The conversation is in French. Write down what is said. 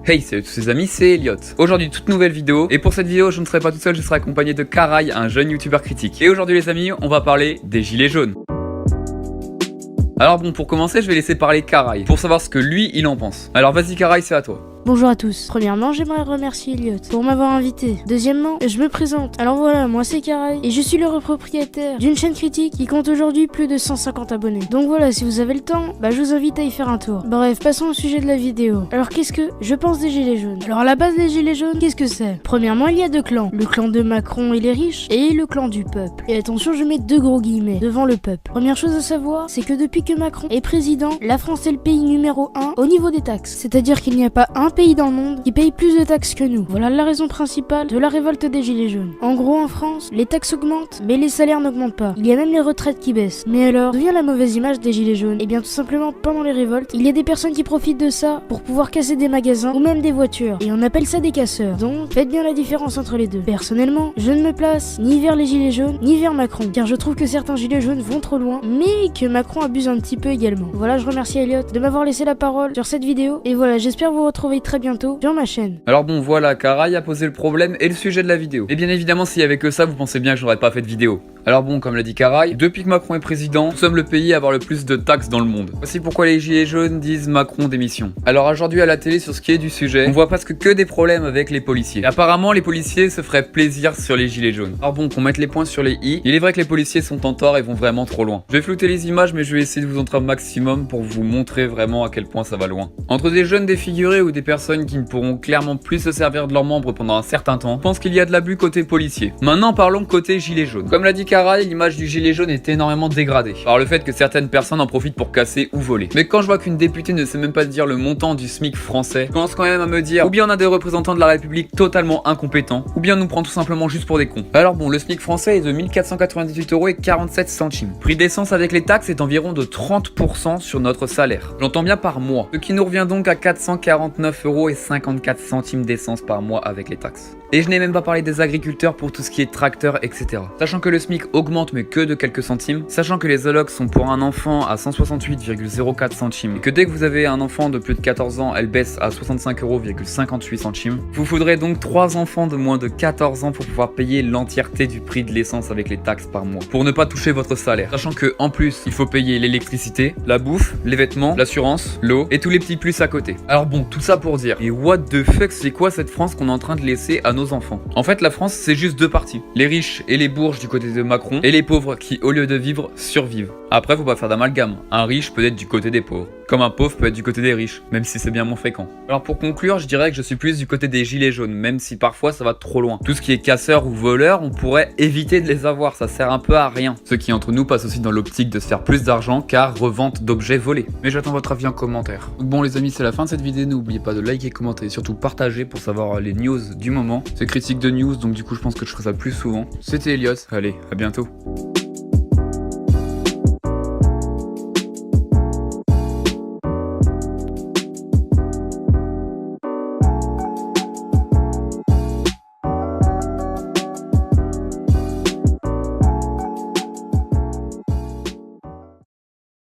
Hey, salut tous les amis, c'est Elliot. Aujourd'hui, toute nouvelle vidéo, et pour cette vidéo, je ne serai pas tout seul, je serai accompagné de Karai, un jeune youtubeur critique. Et aujourd'hui les amis, on va parler des gilets jaunes. Alors bon, pour commencer, je vais laisser parler Karai, pour savoir ce que lui, il en pense. Alors vas-y Karai, c'est à toi. Bonjour à tous. Premièrement, j'aimerais remercier Elliot pour m'avoir invité. Deuxièmement, je me présente. Alors voilà, moi c'est Karai et je suis le propriétaire d'une chaîne critique qui compte aujourd'hui plus de 150 abonnés. Donc voilà, si vous avez le temps, je vous invite à y faire un tour. Bref, passons au sujet de la vidéo. Alors qu'est-ce que je pense des gilets jaunes? Alors à la base des gilets jaunes, qu'est-ce que c'est? Premièrement, il y a deux clans. Le clan de Macron et les riches et le clan du peuple. Et attention, je mets deux gros guillemets devant le peuple. Première chose à savoir, c'est que depuis que Macron est président, la France est le pays numéro 1 au niveau des taxes. C'est-à-dire qu'il n'y a pas un pays dans le monde qui paye plus de taxes que nous. Voilà la raison principale de la révolte des gilets jaunes. En gros, en France, les taxes augmentent, mais les salaires n'augmentent pas. Il y a même les retraites qui baissent. Mais alors, d'où vient la mauvaise image des gilets jaunes? Eh bien, tout simplement, pendant les révoltes, il y a des personnes qui profitent de ça pour pouvoir casser des magasins ou même des voitures. Et on appelle ça des casseurs. Donc, faites bien la différence entre les deux. Personnellement, je ne me place ni vers les gilets jaunes, ni vers Macron, car je trouve que certains gilets jaunes vont trop loin, mais que Macron abuse un petit peu également. Voilà, je remercie Elliot de m'avoir laissé la parole sur cette vidéo. Et voilà, j'espère vous retrouver très bientôt sur ma chaîne. Alors bon, voilà, Karai a posé le problème et le sujet de la vidéo. Et bien évidemment, s'il y avait que ça, vous pensez bien que j'aurais pas fait de vidéo. Alors bon, comme l'a dit Karai, depuis que Macron est président, nous sommes le pays à avoir le plus de taxes dans le monde. Voici pourquoi les gilets jaunes disent Macron démission. Alors aujourd'hui à la télé, sur ce qui est du sujet, on voit presque que des problèmes avec les policiers. Et apparemment, les policiers se feraient plaisir sur les gilets jaunes. Alors bon, qu'on mette les points sur les i, il est vrai que les policiers sont en tort et vont vraiment trop loin. Je vais flouter les images, mais je vais essayer de vous entrer un maximum pour vous montrer vraiment à quel point ça va loin. Entre des jeunes défigurés ou des personnes qui ne pourront clairement plus se servir de leurs membres pendant un certain temps, je pense qu'il y a de l'abus côté policier. Maintenant parlons côté gilet jaune. Comme l'a dit Karai, l'image du gilet jaune est énormément dégradée par le fait que certaines personnes en profitent pour casser ou voler. Mais quand je vois qu'une députée ne sait même pas dire le montant du SMIC français, je commence quand même à me dire ou bien on a des représentants de la République totalement incompétents, ou bien on nous prend tout simplement juste pour des cons. Alors bon, le SMIC français est de 1498,47 €. Prix d'essence avec les taxes est environ de 30% sur notre salaire. J'entends bien par mois, ce qui nous revient donc à 449,54 € d'essence par mois avec les taxes. Et je n'ai même pas parlé des agriculteurs pour tout ce qui est tracteurs, etc. Sachant que le SMIC augmente mais que de quelques centimes, sachant que les allocs sont pour un enfant à 168,04 centimes, et que dès que vous avez un enfant de plus de 14 ans, elle baisse à 65,58 €, vous faudrez donc 3 enfants de moins de 14 ans pour pouvoir payer l'entièreté du prix de l'essence avec les taxes par mois, pour ne pas toucher votre salaire. Sachant que en plus, il faut payer l'électricité, la bouffe, les vêtements, l'assurance, l'eau, et tous les petits plus à côté. Alors bon, tout ça pour dire, et what the fuck, c'est quoi cette France qu'on est en train de laisser à nos enfants? En fait, la France, c'est juste deux parties. Les riches et les bourges du côté de Macron, et les pauvres qui, au lieu de vivre, survivent. Après, faut pas faire d'amalgame. Un riche peut être du côté des pauvres, comme un pauvre peut être du côté des riches, même si c'est bien moins fréquent. Alors pour conclure, je dirais que je suis plus du côté des gilets jaunes, même si parfois ça va trop loin. Tout ce qui est casseurs ou voleurs, on pourrait éviter de les avoir, ça sert un peu à rien. Ce qui entre nous passe aussi dans l'optique de se faire plus d'argent, car revente d'objets volés. Mais j'attends votre avis en commentaire. Donc bon les amis, c'est la fin de cette vidéo, n'oubliez pas de liker, commenter et surtout partager pour savoir les news du moment. C'est critique de news, donc du coup je pense que je ferai ça plus souvent. C'était Elliot, allez, à bientôt.